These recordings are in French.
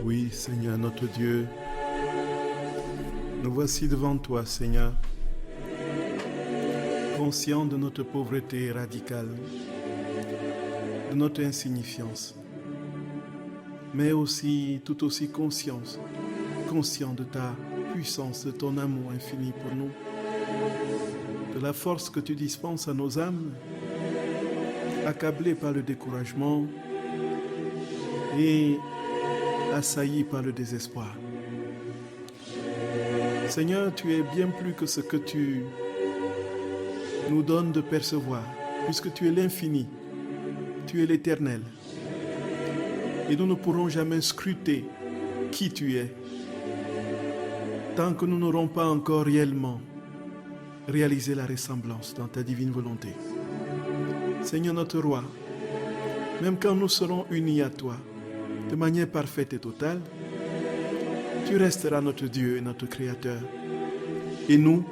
Oui, Seigneur notre Dieu, nous voici devant toi, Seigneur, conscients de notre pauvreté radicale, de notre insignifiance, mais aussi, tout aussi conscients de ta puissance, de ton amour infini pour nous, de la force que tu dispenses à nos âmes, accablées par le découragement et assaillies par le désespoir. Seigneur, tu es bien plus que ce que tu nous donnes de percevoir, puisque tu es l'infini, tu es l'éternel. Et nous ne pourrons jamais scruter qui tu es, tant que nous n'aurons pas encore réellement réalisé la ressemblance dans ta divine volonté. Seigneur notre roi, même quand nous serons unis à toi, de manière parfaite et totale, tu resteras notre Dieu et notre Créateur, et nous,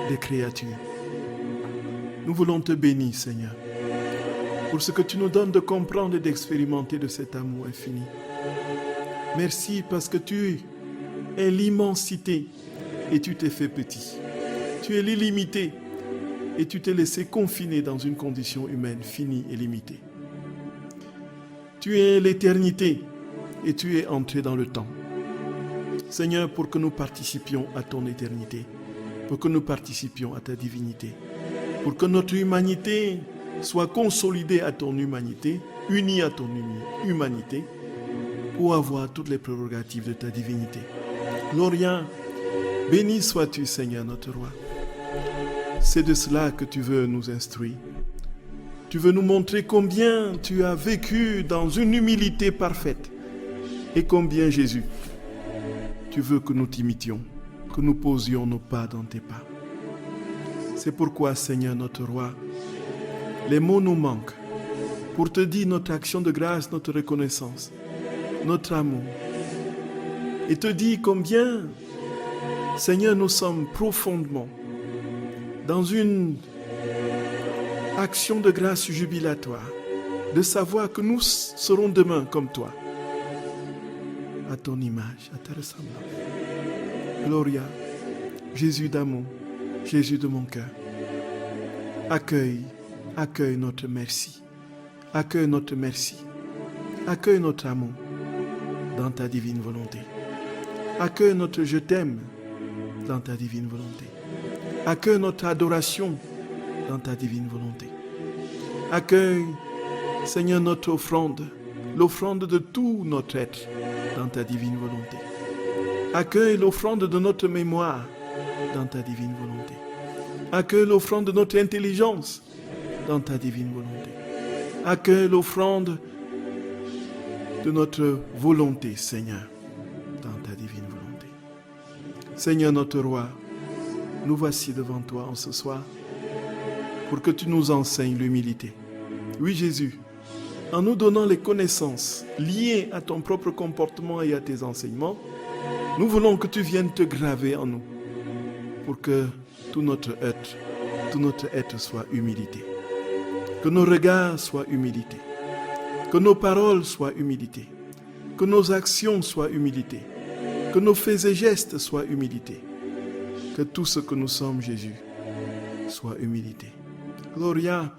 des créatures. Nous voulons te bénir, Seigneur, pour ce que tu nous donnes de comprendre et d'expérimenter de cet amour infini. Merci parce que tu es l'immensité et tu t'es fait petit. Tu es l'illimité et tu t'es laissé confiner dans une condition humaine finie et limitée. Tu es l'éternité et tu es entré dans le temps. Seigneur, pour que nous participions à ton éternité, pour que nous participions à ta divinité, pour que notre humanité soit consolidée à ton humanité, unie à ton humanité, pour avoir toutes les prérogatives de ta divinité. Glorien, béni sois-tu, Seigneur notre roi. C'est de cela que tu veux nous instruire. Tu veux nous montrer combien tu as vécu dans une humilité parfaite et combien, Jésus, tu veux que nous t'imitions, que nous posions nos pas dans tes pas. C'est pourquoi, Seigneur notre roi, les mots nous manquent pour te dire notre action de grâce, notre reconnaissance, notre amour. Et te dire combien, Seigneur, nous sommes profondément dans une action de grâce jubilatoire, de savoir que nous serons demain comme toi, à ton image, à ta ressemblance. Gloria, Jésus d'amour, Jésus de mon cœur, accueille notre merci, accueille notre merci, accueille notre amour dans ta divine volonté. Accueille notre je t'aime dans ta divine volonté. Accueille notre adoration dans ta divine volonté. Accueille, Seigneur, notre offrande, l'offrande de tout notre être dans ta divine volonté. Accueille l'offrande de notre mémoire dans ta divine volonté. Accueille l'offrande de notre intelligence dans ta divine volonté. Accueille l'offrande de notre volonté, Seigneur, dans ta divine volonté. Seigneur notre roi, nous voici devant toi en ce soir pour que tu nous enseignes l'humilité. Oui, Jésus, en nous donnant les connaissances liées à ton propre comportement et à tes enseignements, nous voulons que tu viennes te graver en nous pour que tout notre être soit humilité. Que nos regards soient humilité. Que nos paroles soient humilité. Que nos actions soient humilité. Que nos faits et gestes soient humilité. Que tout ce que nous sommes, Jésus, soit humilité. Gloria,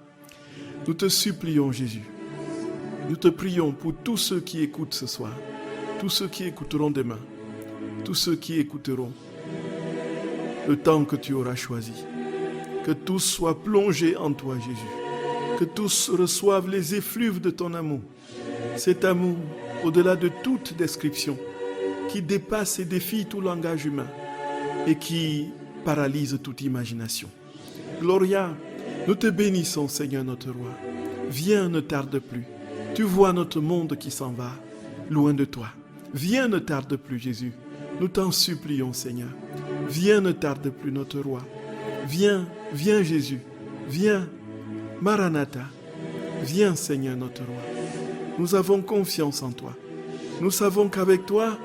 nous te supplions, Jésus. Nous te prions pour tous ceux qui écoutent ce soir, tous ceux qui écouteront demain, tous ceux qui écouteront le temps que tu auras choisi. Que tous soient plongés en toi, Jésus. Que tous reçoivent les effluves de ton amour. Cet amour, au-delà de toute description, qui dépasse et défie tout langage humain et qui paralyse toute imagination. Gloria, nous te bénissons, Seigneur notre roi. Viens, ne tarde plus. Tu vois notre monde qui s'en va, loin de toi. Viens, ne tarde plus, Jésus. Nous t'en supplions, Seigneur. Viens, ne tarde plus, notre roi. Viens, viens, Jésus. Viens, Maranatha. Viens, Seigneur notre roi. Nous avons confiance en toi. Nous savons qu'avec toi,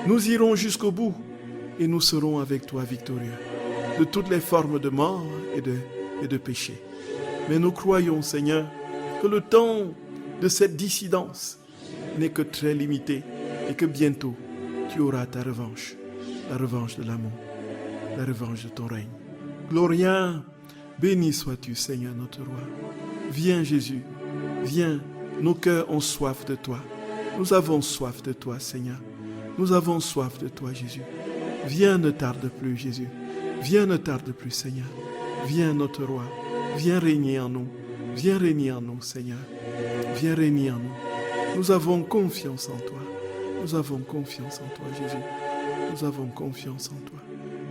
nous irons jusqu'au bout et nous serons avec toi victorieux de toutes les formes de mort et de péché. Mais nous croyons, Seigneur, que le temps de cette dissidence n'est que très limité et que bientôt tu auras ta revanche, la revanche de l'amour, la revanche de ton règne. Gloria, béni sois-tu, Seigneur notre roi. Viens Jésus, viens, nos cœurs ont soif de toi. Nous avons soif de toi, Seigneur. Nous avons soif de toi, Jésus. Viens, ne tarde plus, Jésus. Viens, ne tarde plus, Seigneur. Viens, notre roi. Viens régner en nous. Viens régner en nous, Seigneur. Viens régner en nous. Nous avons confiance en toi. Nous avons confiance en toi, Jésus. Nous avons confiance en toi.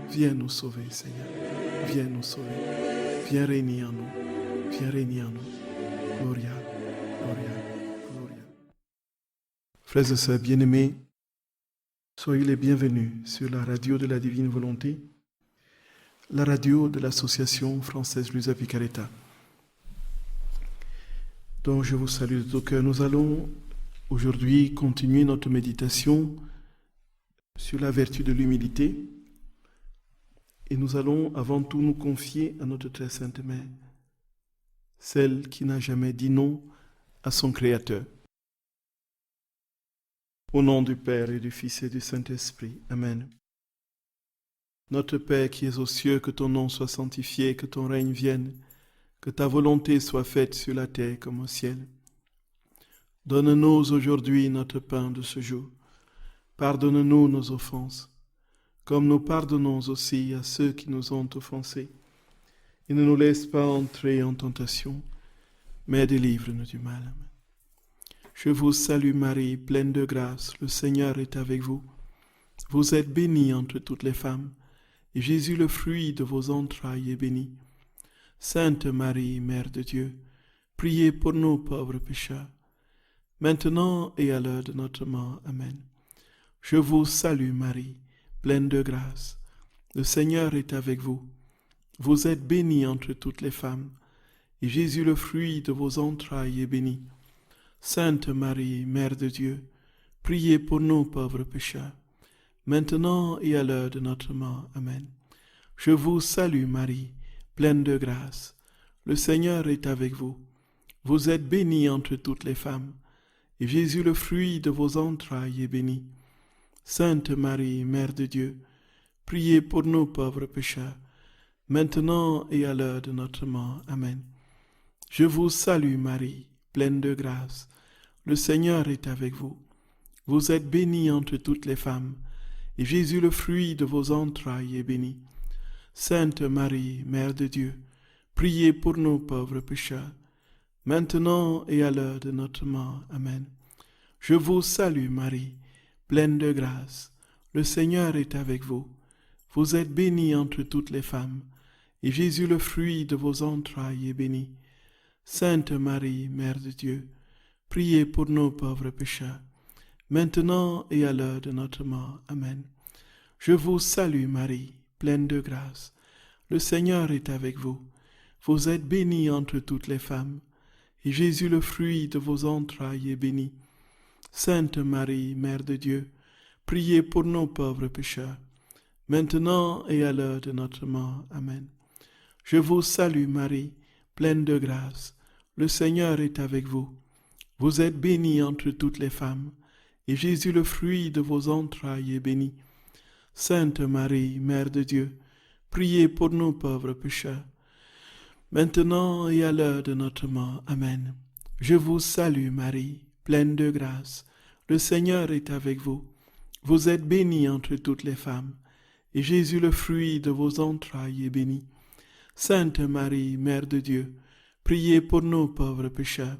Viens nous sauver, Seigneur. Viens nous sauver. Viens régner en nous. Viens régner en nous. Gloria, Gloria, Gloria. Frères et sœurs bien-aimés, soyez les bienvenus sur la radio de la Divine Volonté, la radio de l'Association française Luisa Picaretta. Donc je vous salue de tout cœur. Nous allons aujourd'hui continuer notre méditation sur la vertu de l'humilité et nous allons avant tout nous confier à notre très sainte Mère, celle qui n'a jamais dit non à son Créateur. Au nom du Père et du Fils et du Saint-Esprit. Amen. Notre Père qui es aux cieux, que ton nom soit sanctifié, que ton règne vienne, que ta volonté soit faite sur la terre comme au ciel. Donne-nous aujourd'hui notre pain de ce jour. Pardonne-nous nos offenses, comme nous pardonnons aussi à ceux qui nous ont offensés. Et ne nous laisse pas entrer en tentation, mais délivre-nous du mal. Je vous salue Marie, pleine de grâce, le Seigneur est avec vous. Vous êtes bénie entre toutes les femmes, et Jésus, le fruit de vos entrailles, est béni. Sainte Marie, Mère de Dieu, priez pour nous pauvres pécheurs, maintenant et à l'heure de notre mort. Amen. Je vous salue Marie, pleine de grâce, le Seigneur est avec vous. Vous êtes bénie entre toutes les femmes, et Jésus, le fruit de vos entrailles, est béni. Sainte Marie, Mère de Dieu, priez pour nous pauvres pécheurs, maintenant et à l'heure de notre mort. Amen. Je vous salue Marie, pleine de grâce, le Seigneur est avec vous. Vous êtes bénie entre toutes les femmes, et Jésus, le fruit de vos entrailles, est béni. Sainte Marie, Mère de Dieu, priez pour nous pauvres pécheurs, maintenant et à l'heure de notre mort. Amen. Je vous salue Marie, pleine de grâce, le Seigneur est avec vous. Vous êtes bénie entre toutes les femmes, et Jésus, le fruit de vos entrailles, est béni. Sainte Marie, Mère de Dieu, priez pour nous pauvres pécheurs, maintenant et à l'heure de notre mort. Amen. Je vous salue Marie, pleine de grâce, le Seigneur est avec vous. Vous êtes bénie entre toutes les femmes, et Jésus, le fruit de vos entrailles, est béni. Sainte Marie, Mère de Dieu, priez pour nous pauvres pécheurs, maintenant et à l'heure de notre mort. Amen. Je vous salue Marie, pleine de grâce, le Seigneur est avec vous. Vous êtes bénie entre toutes les femmes, et Jésus, le fruit de vos entrailles, est béni. Sainte Marie, Mère de Dieu, priez pour nous pauvres pécheurs, maintenant et à l'heure de notre mort. Amen. Je vous salue Marie, pleine de grâce, le Seigneur est avec vous. Vous êtes bénie entre toutes les femmes, et Jésus, le fruit de vos entrailles, est béni. Sainte Marie, Mère de Dieu, priez pour nous pauvres pécheurs, maintenant et à l'heure de notre mort. Amen. Je vous salue Marie, pleine de grâce, le Seigneur est avec vous. Vous êtes bénie entre toutes les femmes, et Jésus, le fruit de vos entrailles, est béni. Sainte Marie, Mère de Dieu, priez pour nous pauvres pécheurs,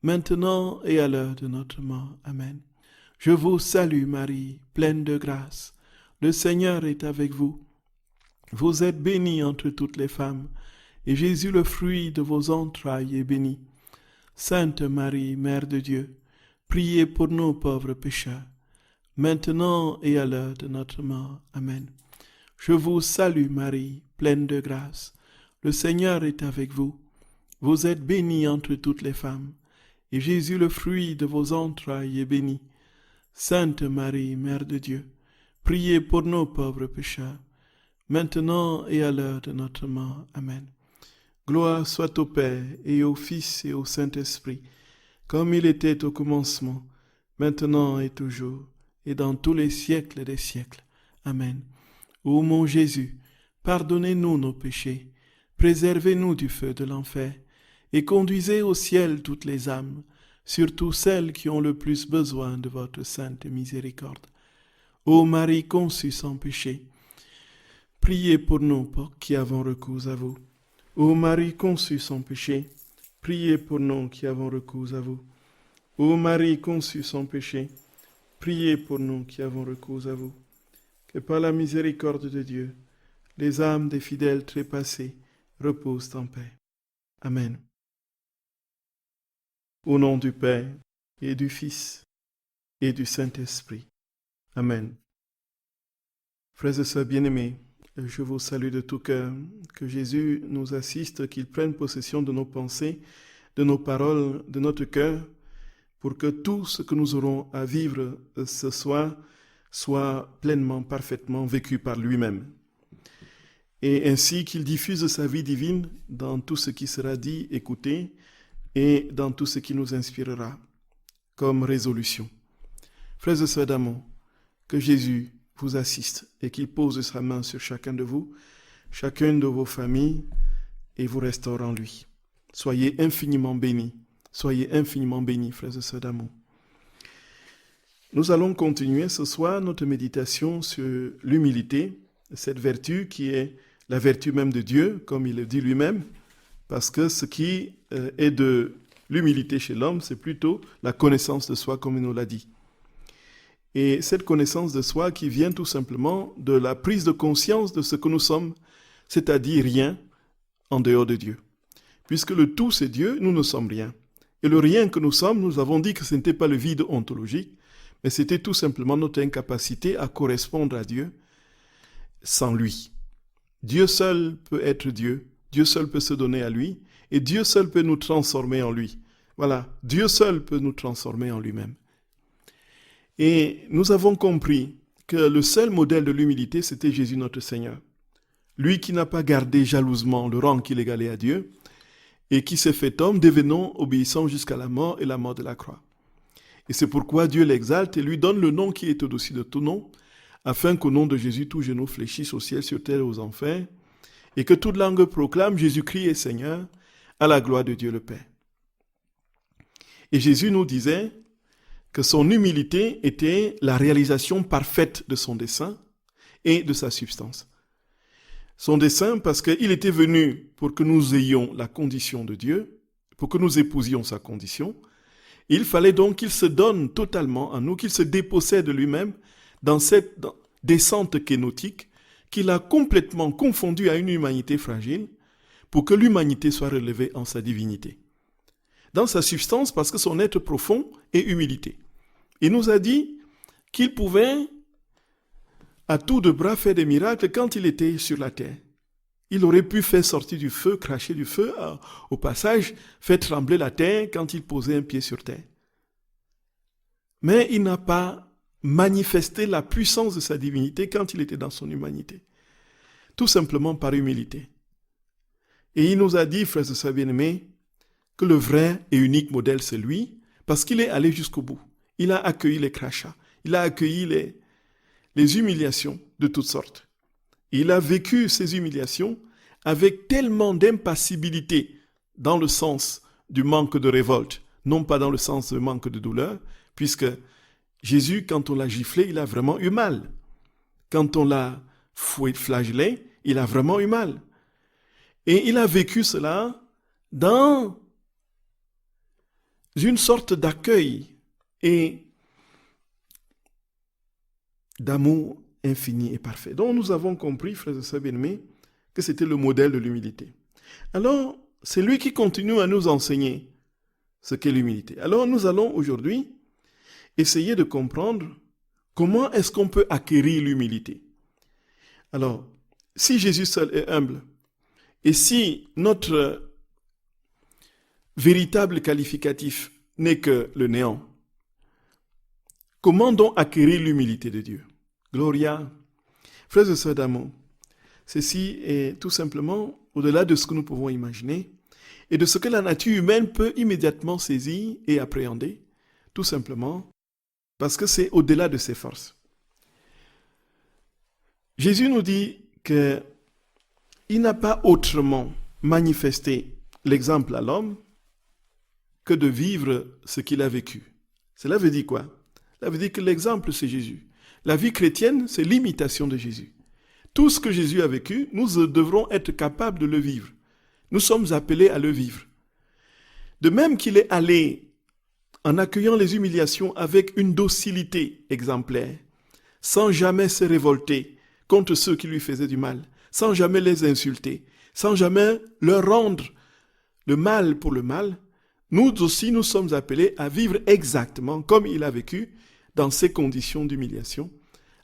maintenant et à l'heure de notre mort. Amen. Je vous salue Marie, pleine de grâce, le Seigneur est avec vous. Vous êtes bénie entre toutes les femmes, et Jésus, le fruit de vos entrailles, est béni. Sainte Marie, Mère de Dieu, priez pour nous pauvres pécheurs, maintenant et à l'heure de notre mort. Amen. Je vous salue Marie, pleine de grâce, le Seigneur est avec vous. Vous êtes bénie entre toutes les femmes, et Jésus, le fruit de vos entrailles, est béni. Sainte Marie, Mère de Dieu, priez pour nous pauvres pécheurs, maintenant et à l'heure de notre mort. Amen. Gloire soit au Père, et au Fils, et au Saint-Esprit, comme il était au commencement, maintenant et toujours, et dans tous les siècles des siècles. Amen. Ô mon Jésus, pardonnez-nous nos péchés, préservez-nous du feu de l'enfer, et conduisez au ciel toutes les âmes, surtout celles qui ont le plus besoin de votre sainte miséricorde. Ô Marie conçue sans péché, priez pour nous qui avons recours à vous. Ô Marie conçue sans péché, priez pour nous qui avons recours à vous. Ô Marie conçue sans péché, priez pour nous qui avons recours à vous. Que par la miséricorde de Dieu, les âmes des fidèles trépassés reposent en paix. Amen. Au nom du Père et du Fils et du Saint-Esprit. Amen. Frères et sœurs bien-aimés, je vous salue de tout cœur. Que Jésus nous assiste, qu'il prenne possession de nos pensées, de nos paroles, de notre cœur, pour que tout ce que nous aurons à vivre ce soir soit pleinement, parfaitement vécu par lui-même. Et ainsi qu'il diffuse sa vie divine dans tout ce qui sera dit, écouté, et dans tout ce qui nous inspirera comme résolution. Frères et sœurs d'amour, que Jésus vous assiste et qu'il pose sa main sur chacun de vous, chacune de vos familles, et vous restaure en lui. Soyez infiniment bénis, frères et sœurs d'amour. Nous allons continuer ce soir notre méditation sur l'humilité, cette vertu qui est la vertu même de Dieu, comme il le dit lui-même, parce que ce qui est de l'humilité chez l'homme, c'est plutôt la connaissance de soi, comme il nous l'a dit. Et cette connaissance de soi qui vient tout simplement de la prise de conscience de ce que nous sommes, c'est-à-dire rien en dehors de Dieu. Puisque le tout, c'est Dieu, nous ne sommes rien. Et le rien que nous sommes, nous avons dit que ce n'était pas le vide ontologique, mais c'était tout simplement notre incapacité à correspondre à Dieu sans lui. Dieu seul peut être Dieu, Dieu seul peut se donner à lui, et Dieu seul peut nous transformer en lui. Voilà, Dieu seul peut nous transformer en lui-même. Et nous avons compris que le seul modèle de l'humilité, c'était Jésus notre Seigneur. Lui qui n'a pas gardé jalousement le rang qu'il égalait à Dieu, et qui s'est fait homme, devenant obéissant jusqu'à la mort et la mort de la croix. Et c'est pourquoi Dieu l'exalte et lui donne le nom qui est au-dessus de tout nom, afin qu'au nom de Jésus, tout genou fléchisse au ciel, sur terre et aux enfers, et que toute langue proclame Jésus-Christ est Seigneur, à la gloire de Dieu le Père. Et Jésus nous disait que son humilité était la réalisation parfaite de son dessein et de sa substance. Son dessein parce qu'il était venu pour que nous ayons la condition de Dieu, pour que nous épousions sa condition. Il fallait donc qu'il se donne totalement à nous, qu'il se dépossède de lui-même dans cette descente kénotique qu'il a complètement confondue à une humanité fragile pour que l'humanité soit relevée en sa divinité. Dans sa substance, parce que son être profond est humilité. Il nous a dit qu'il pouvait à tour de bras faire des miracles quand il était sur la terre. Il aurait pu faire sortir du feu, cracher du feu, au passage, faire trembler la terre quand il posait un pied sur terre. Mais il n'a pas manifesté la puissance de sa divinité quand il était dans son humanité. Tout simplement par humilité. Et il nous a dit, frères et sœurs bien-aimés, que le vrai et unique modèle, c'est lui, parce qu'il est allé jusqu'au bout. Il a accueilli les crachats, il a accueilli les humiliations de toutes sortes. Et il a vécu ces humiliations avec tellement d'impassibilité dans le sens du manque de révolte, non pas dans le sens du manque de douleur, puisque Jésus, quand on l'a giflé, il a vraiment eu mal. Quand on l'a flagellé, il a vraiment eu mal. Et il a vécu cela dans une sorte d'accueil et d'amour infini et parfait. Donc nous avons compris, frères et sœurs bien-aimés, que c'était le modèle de l'humilité. Alors, c'est lui qui continue à nous enseigner ce qu'est l'humilité. Alors nous allons aujourd'hui essayer de comprendre comment est-ce qu'on peut acquérir l'humilité. Alors, si Jésus seul est humble, et si notre véritable qualificatif n'est que le néant, comment donc acquérir l'humilité de Dieu? Gloria. Frères et sœurs d'amour, ceci est tout simplement au-delà de ce que nous pouvons imaginer et de ce que la nature humaine peut immédiatement saisir et appréhender. Tout simplement, parce que c'est au-delà de ses forces. Jésus nous dit qu'il n'a pas autrement manifesté l'exemple à l'homme que de vivre ce qu'il a vécu. Cela veut dire quoi? Cela veut dire que l'exemple, c'est Jésus. La vie chrétienne, c'est l'imitation de Jésus. Tout ce que Jésus a vécu, nous devrons être capables de le vivre. Nous sommes appelés à le vivre. De même qu'il est allé en accueillant les humiliations avec une docilité exemplaire, sans jamais se révolter contre ceux qui lui faisaient du mal, sans jamais les insulter, sans jamais leur rendre le mal pour le mal, nous aussi nous sommes appelés à vivre exactement comme il a vécu dans ces conditions d'humiliation,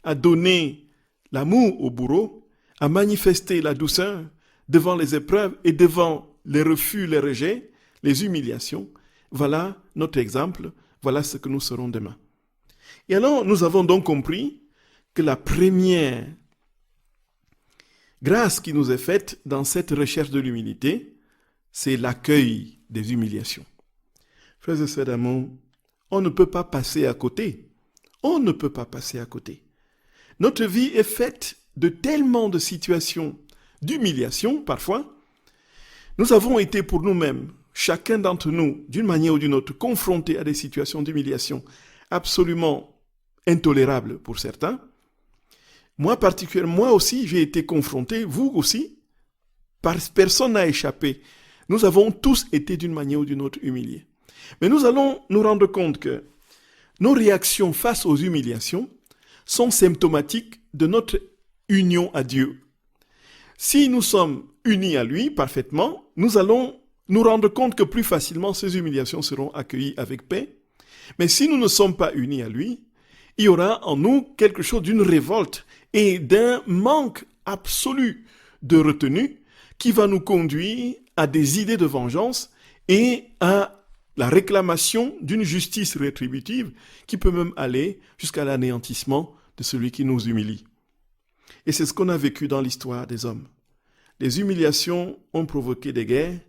à donner l'amour au bourreau, à manifester la douceur devant les épreuves et devant les refus, les rejets, les humiliations. Voilà notre exemple, voilà ce que nous serons demain. Et alors, nous avons donc compris que la première grâce qui nous est faite dans cette recherche de l'humilité, c'est l'accueil des humiliations. Frères et sœurs d'amour, on ne peut pas passer à côté. On ne peut pas passer à côté. Notre vie est faite de tellement de situations d'humiliation, parfois. Nous avons été pour nous-mêmes, chacun d'entre nous, d'une manière ou d'une autre, confrontés à des situations d'humiliation absolument intolérables pour certains. Moi particulièrement, moi aussi, j'ai été confronté, vous aussi. Personne n'a échappé. Nous avons tous été d'une manière ou d'une autre humiliés. Mais nous allons nous rendre compte que nos réactions face aux humiliations sont symptomatiques de notre union à Dieu. Si nous sommes unis à lui parfaitement, nous allons nous rendre compte que plus facilement ces humiliations seront accueillies avec paix. Mais si nous ne sommes pas unis à lui, il y aura en nous quelque chose d'une révolte et d'un manque absolu de retenue qui va nous conduire à des idées de vengeance et à la réclamation d'une justice rétributive qui peut même aller jusqu'à l'anéantissement de celui qui nous humilie. Et c'est ce qu'on a vécu dans l'histoire des hommes. Les humiliations ont provoqué des guerres,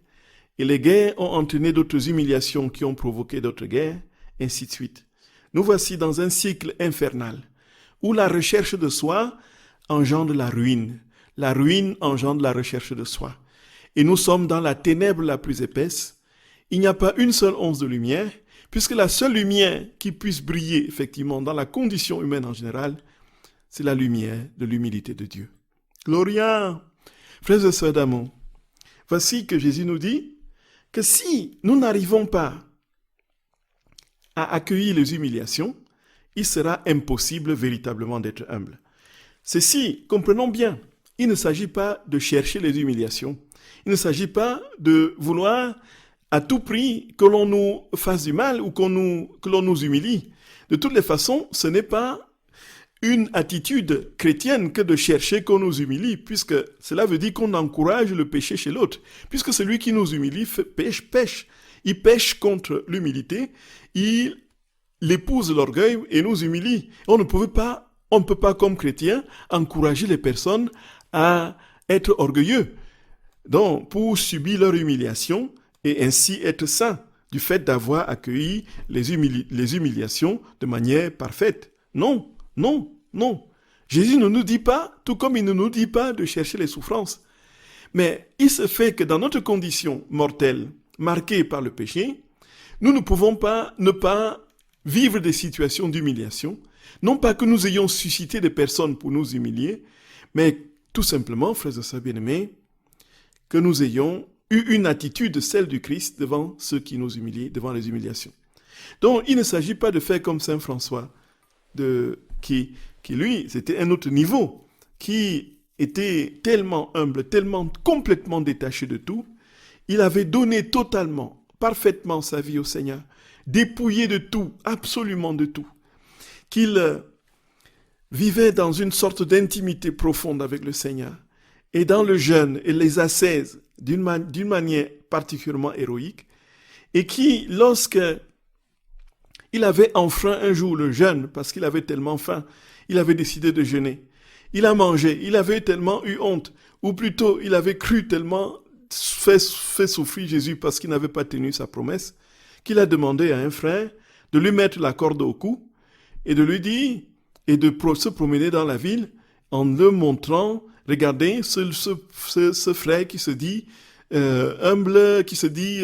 et les guerres ont entraîné d'autres humiliations qui ont provoqué d'autres guerres, ainsi de suite. Nous voici dans un cycle infernal, où la recherche de soi engendre la ruine engendre la recherche de soi. Et nous sommes dans la ténèbre la plus épaisse. Il n'y a pas une seule once de lumière, puisque la seule lumière qui puisse briller effectivement dans la condition humaine en général, c'est la lumière de l'humilité de Dieu. Gloria! Frères et sœurs d'amour, voici que Jésus nous dit que si nous n'arrivons pas à accueillir les humiliations, il sera impossible véritablement d'être humble. Ceci, comprenons bien, il ne s'agit pas de chercher les humiliations. Il ne s'agit pas de vouloir à tout prix que l'on nous fasse du mal ou que l'on nous humilie. De toutes les façons, ce n'est pas une attitude chrétienne que de chercher qu'on nous humilie, puisque cela veut dire qu'on encourage le péché chez l'autre. Puisque celui qui nous humilie pêche. Il pêche contre l'humilité, il épouse l'orgueil et nous humilie. On ne peut pas, comme chrétien, encourager les personnes à être orgueilleux. Donc, pour subir leur humiliation et ainsi être saints du fait d'avoir accueilli les humiliations de manière parfaite. Non. Jésus ne nous dit pas, tout comme il ne nous dit pas de chercher les souffrances. Mais il se fait que dans notre condition mortelle, marquée par le péché, nous ne pouvons pas ne pas vivre des situations d'humiliation. Non pas que nous ayons suscité des personnes pour nous humilier, mais tout simplement, frères et sœurs bien-aimés, que nous ayons eu une attitude, celle du Christ, devant ceux qui nous humilient, devant les humiliations. Donc, il ne s'agit pas de faire comme Saint François, qui lui, c'était un autre niveau, qui était tellement humble, tellement complètement détaché de tout. Il avait donné totalement, parfaitement sa vie au Seigneur, dépouillé de tout, absolument de tout, qu'il vivait dans une sorte d'intimité profonde avec le Seigneur. Et dans le jeûne et les ascèses, d'une manière particulièrement héroïque, et qui, lorsque il avait enfreint un jour le jeûne, parce qu'il avait tellement faim, il avait décidé de jeûner. Il a mangé, il avait tellement eu honte, ou plutôt il avait cru tellement fait souffrir Jésus parce qu'il n'avait pas tenu sa promesse, qu'il a demandé à un frère de lui mettre la corde au cou et de lui dire, et de se promener dans la ville en le montrant, regardez ce frère qui se dit humble, qui se dit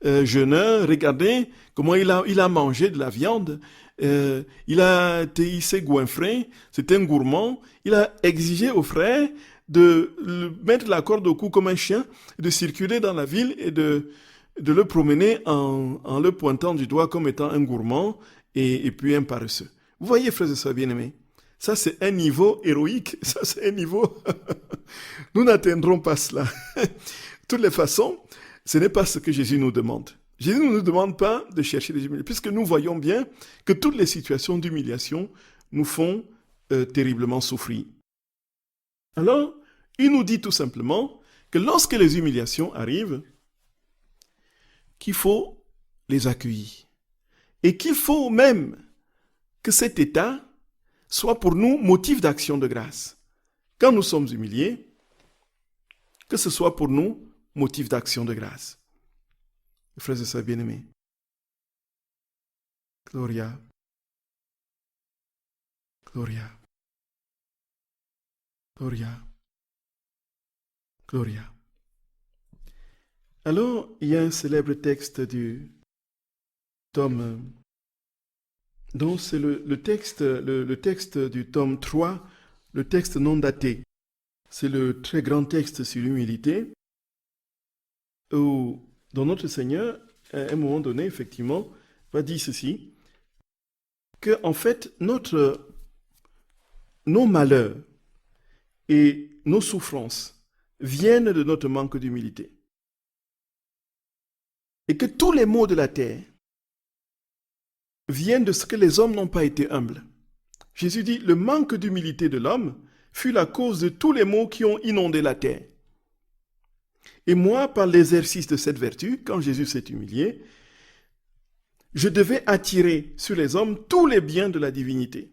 jeûneur, regardez comment il a mangé de la viande, il s'est goinfré, c'est un gourmand, il a exigé au frère de mettre la corde au cou comme un chien, de circuler dans la ville et de le promener en le pointant du doigt comme étant un gourmand et puis un paresseux. Vous voyez, frères et sœurs bien-aimés, ça c'est un niveau héroïque, ça c'est un niveau... Nous n'atteindrons pas cela. De toutes les façons, ce n'est pas ce que Jésus nous demande. Jésus ne nous demande pas de chercher des humiliations, puisque nous voyons bien que toutes les situations d'humiliation nous font terriblement souffrir. Alors, il nous dit tout simplement que lorsque les humiliations arrivent, qu'il faut les accueillir. Et qu'il faut même que cet état soit pour nous motif d'action de grâce. Quand nous sommes humiliés, que ce soit pour nous motif d'action de grâce. Frères et sœurs bien-aimés, Gloria, Gloria, Gloria, Gloria. Alors, il y a un célèbre texte du tome, donc c'est le texte du tome 3, le texte non daté. C'est le très grand texte sur l'humilité, où dont notre Seigneur, à un moment donné, effectivement, va dire ceci, que en fait, nos malheurs et nos souffrances viennent de notre manque d'humilité. Et que tous les maux de la terre viennent de ce que les hommes n'ont pas été humbles. Jésus dit, le manque d'humilité de l'homme fut la cause de tous les maux qui ont inondé la terre. Et moi, par l'exercice de cette vertu, quand Jésus s'est humilié, je devais attirer sur les hommes tous les biens de la divinité.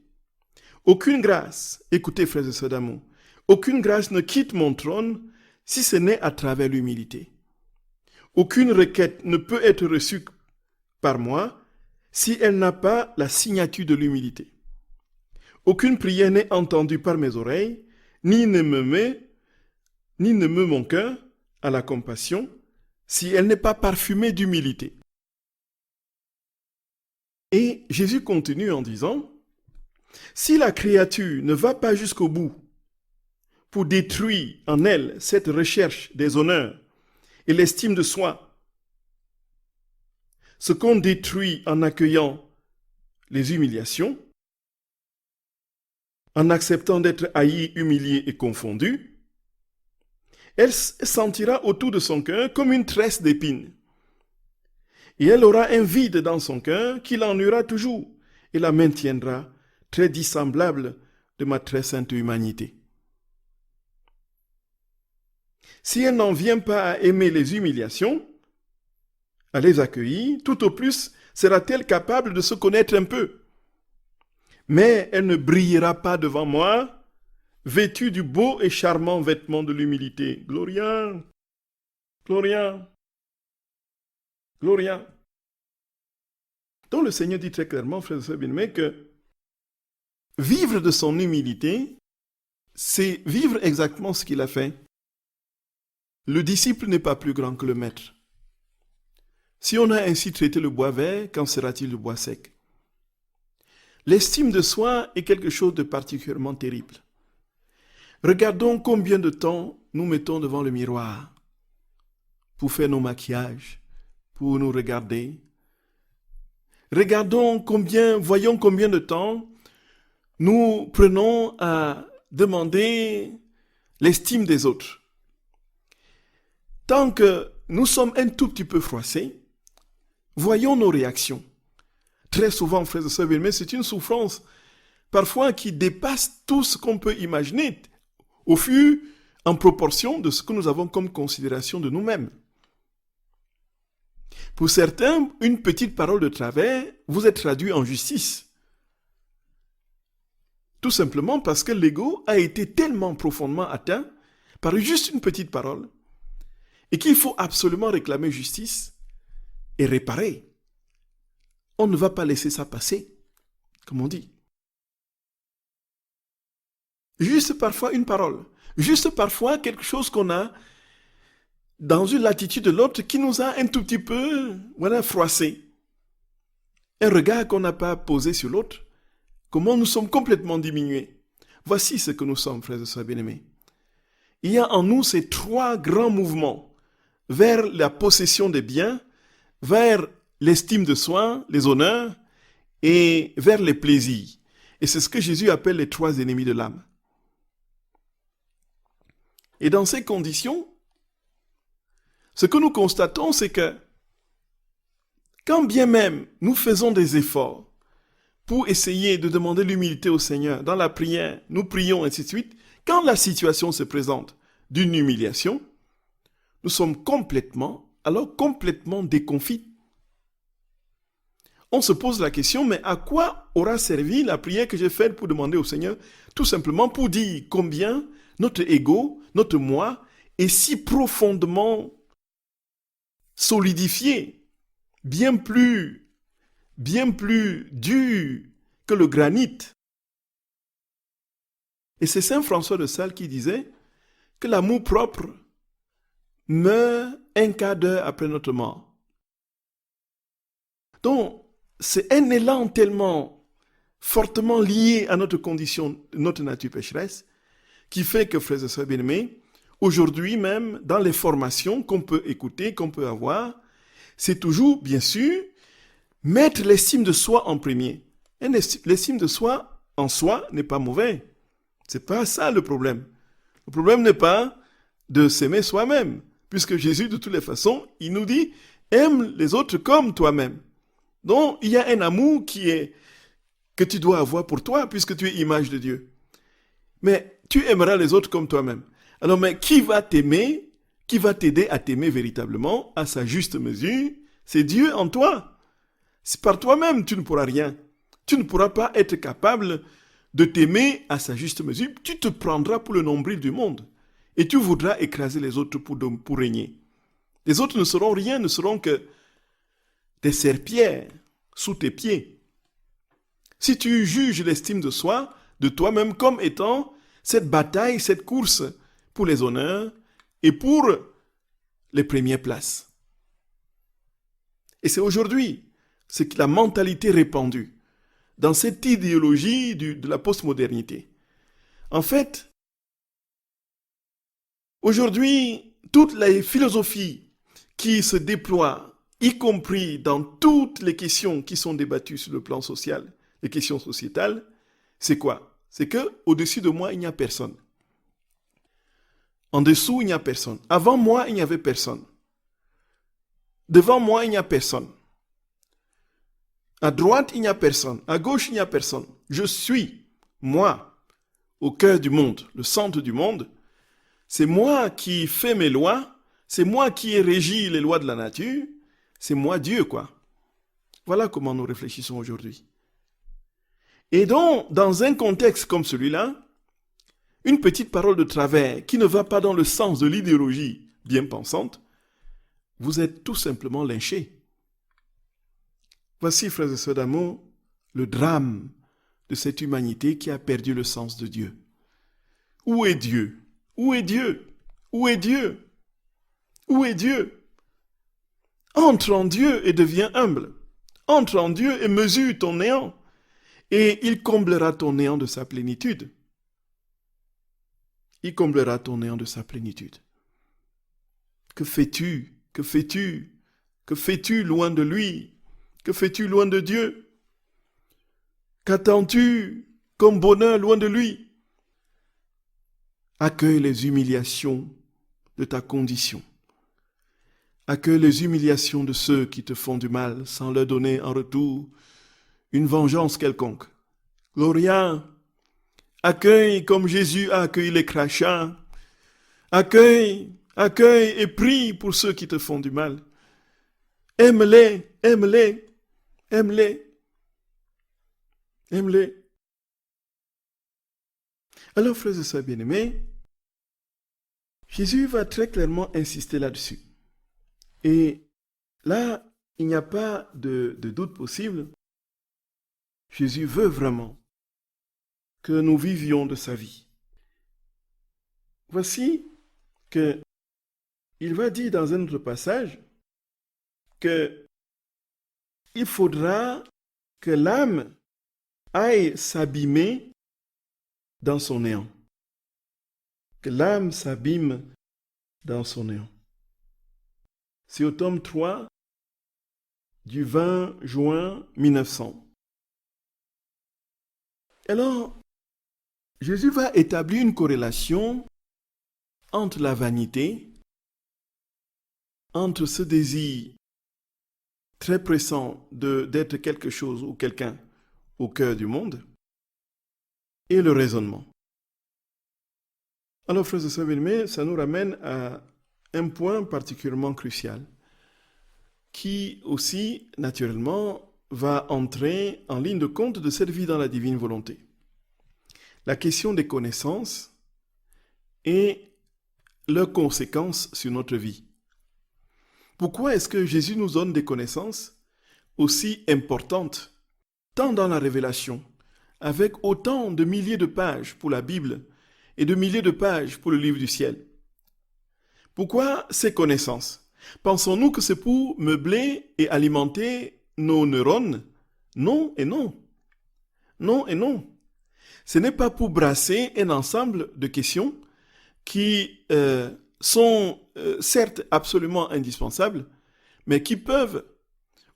Aucune grâce, écoutez frères et sœurs d'amour, aucune grâce ne quitte mon trône si ce n'est à travers l'humilité. Aucune requête ne peut être reçue par moi si elle n'a pas la signature de l'humilité. Aucune prière n'est entendue par mes oreilles, ni ne me mon cœur à la compassion, si elle n'est pas parfumée d'humilité. Et Jésus continue en disant, si la créature ne va pas jusqu'au bout pour détruire en elle cette recherche des honneurs et l'estime de soi, ce qu'on détruit en accueillant les humiliations, en acceptant d'être haï, humilié et confondu, elle sentira autour de son cœur comme une tresse d'épines. Et elle aura un vide dans son cœur qui l'ennuiera toujours et la maintiendra très dissemblable de ma très sainte humanité. Si elle n'en vient pas à aimer les humiliations, à les accueillir, tout au plus sera-t-elle capable de se connaître un peu. Mais elle ne brillera pas devant moi, vêtue du beau et charmant vêtement de l'humilité. Gloria, Gloria, Gloria. Donc le Seigneur dit très clairement, frères et sœurs bien-aimés, que vivre de son humilité, c'est vivre exactement ce qu'il a fait. Le disciple n'est pas plus grand que le maître. Si on a ainsi traité le bois vert, qu'en sera-t-il le bois sec? L'estime de soi est quelque chose de particulièrement terrible. Regardons combien de temps nous mettons devant le miroir pour faire nos maquillages, pour nous regarder. Voyons combien de temps nous prenons à demander l'estime des autres. Tant que nous sommes un tout petit peu froissés, voyons nos réactions. Très souvent, frères et sœurs, mais c'est une souffrance parfois qui dépasse tout ce qu'on peut imaginer au fur en proportion de ce que nous avons comme considération de nous-mêmes. Pour certains, une petite parole de travers vous est traduite en justice. Tout simplement parce que l'ego a été tellement profondément atteint par juste une petite parole et qu'il faut absolument réclamer justice et réparer. On ne va pas laisser ça passer, comme on dit. juste parfois une parole, juste parfois quelque chose qu'on a dans une latitude de l'autre qui nous a un tout petit peu, froissé. Un regard qu'on n'a pas posé sur l'autre, comment nous sommes complètement diminués. Voici ce que nous sommes, frères et sœurs bien-aimés. Il y a en nous ces trois grands mouvements vers la possession des biens, vers l'estime de soi, les honneurs, et vers les plaisirs. Et c'est ce que Jésus appelle les trois ennemis de l'âme. Et dans ces conditions, ce que nous constatons, c'est que quand bien même nous faisons des efforts pour essayer de demander l'humilité au Seigneur, dans la prière, nous prions, ainsi de suite, quand la situation se présente d'une humiliation, nous sommes complètement déconfits. On se pose la question, mais à quoi aura servi la prière que j'ai faite pour demander au Seigneur? Tout simplement pour dire combien notre ego, notre moi, est si profondément solidifié, bien plus dur que le granit. Et c'est Saint François de Sales qui disait que l'amour propre meurt un quart d'heure après notre mort. Donc, c'est un élan tellement fortement lié à notre condition, notre nature pécheresse, qui fait que, frères et sœurs bien-aimés, aujourd'hui même, dans les formations qu'on peut écouter, qu'on peut avoir, c'est toujours, bien sûr, mettre l'estime de soi en premier. Et l'estime de soi, en soi, n'est pas mauvais. C'est pas ça le problème. Le problème n'est pas de s'aimer soi-même, puisque Jésus, de toutes les façons, il nous dit, aime les autres comme toi-même. Donc, il y a un amour que tu dois avoir pour toi, puisque tu es image de Dieu. Mais tu aimeras les autres comme toi-même. Alors, mais qui va t'aimer, qui va t'aider à t'aimer véritablement, à sa juste mesure? C'est Dieu en toi. C'est par toi-même, tu ne pourras rien. Tu ne pourras pas être capable de t'aimer à sa juste mesure. Tu te prendras pour le nombril du monde. Et tu voudras écraser les autres pour régner. Les autres ne seront rien, ne seront que des serpillères sous tes pieds. Si tu juges l'estime de soi, de toi-même, comme étant cette bataille, cette course pour les honneurs et pour les premières places. Et c'est aujourd'hui, c'est la mentalité répandue dans cette idéologie de la postmodernité. En fait, aujourd'hui, toutes les philosophies qui se déploient, y compris dans toutes les questions qui sont débattues sur le plan social, les questions sociétales, c'est quoi? C'est qu'au-dessus de moi, il n'y a personne. En dessous, il n'y a personne. Avant moi, il n'y avait personne. Devant moi, il n'y a personne. À droite, il n'y a personne. À gauche, il n'y a personne. Je suis, moi, au cœur du monde, le centre du monde. C'est moi qui fais mes lois. C'est moi qui ai régi les lois de la nature. C'est moi Dieu, quoi. Voilà comment nous réfléchissons aujourd'hui. Et donc, dans un contexte comme celui-là, une petite parole de travers qui ne va pas dans le sens de l'idéologie bien pensante, vous êtes tout simplement lynché. Voici, frères et sœurs d'amour, le drame de cette humanité qui a perdu le sens de Dieu. Où est Dieu? Où est Dieu? Où est Dieu? Où est Dieu? Entre en Dieu et deviens humble. Entre en Dieu et mesure ton néant. Et il comblera ton néant de sa plénitude. Il comblera ton néant de sa plénitude. Que fais-tu? Que fais-tu? Que fais-tu loin de lui? Que fais-tu loin de Dieu? Qu'attends-tu comme bonheur loin de lui? Accueille les humiliations de ta condition. Accueille les humiliations de ceux qui te font du mal sans leur donner en retour une vengeance quelconque. Gloria, accueille comme Jésus a accueilli les crachats. Accueille et prie pour ceux qui te font du mal. Aime-les, aime-les, aime-les, aime-les. Alors, frères et sœurs bien-aimés, Jésus va très clairement insister là-dessus. Et là, il n'y a pas de doute possible. Jésus veut vraiment que nous vivions de sa vie. voici que il va dire dans un autre passage que il faudra que l'âme aille s'abîmer dans son néant. Que l'âme s'abîme dans son néant. C'est au tome 3 du 20 juin 1900. Alors, Jésus va établir une corrélation entre la vanité, entre ce désir très pressant d'être quelque chose ou quelqu'un au cœur du monde, et le raisonnement. Alors, frères et sœurs bien-aimés, ça nous ramène à un point particulièrement crucial, qui aussi, naturellement, va entrer en ligne de compte de cette vie dans la divine volonté. La question des connaissances et leurs conséquences sur notre vie. Pourquoi est-ce que Jésus nous donne des connaissances aussi importantes, tant dans la révélation, avec autant de milliers de pages pour la Bible et de milliers de pages pour le livre du ciel? Pourquoi ces connaissances? Pensons-nous que c'est pour meubler et alimenter nos neurones? Non et non. Non et non. Ce n'est pas pour brasser un ensemble de questions qui sont certes absolument indispensables, mais qui peuvent,